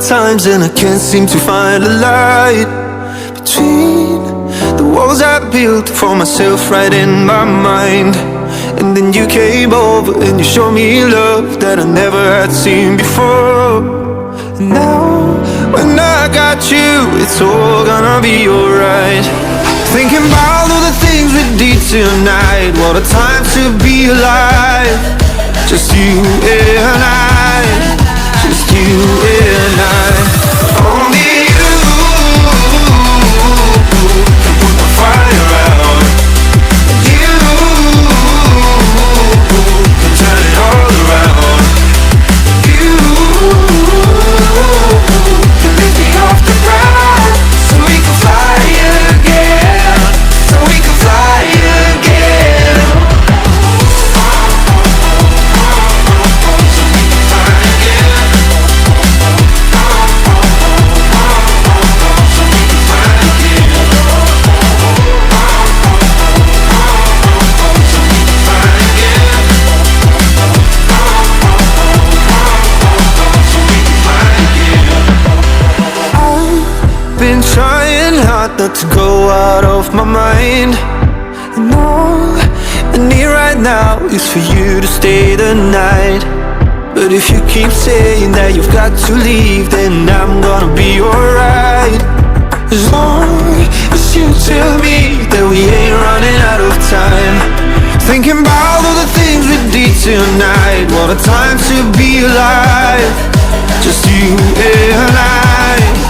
times and I can't seem to find a light between the walls I built for myself right in my mind. And then you came over and you showed me love that I never had seen before. And now when I got you, it's all gonna be alright. Thinking about all the things we did tonight. What a time to be alive. Just you and I, just you and I. Only you can put the fire out. You can turn it all around. You can lift me off the ground, so we can fly again, so we can fly again. Been trying hard not to go out of my mind. And all I need right now is for you to stay the night. But if you keep saying that you've got to leave, then I'm gonna be alright. As long as you tell me that we ain't running out of time. Thinking about all the things we did tonight. What a time to be alive. Just you and I.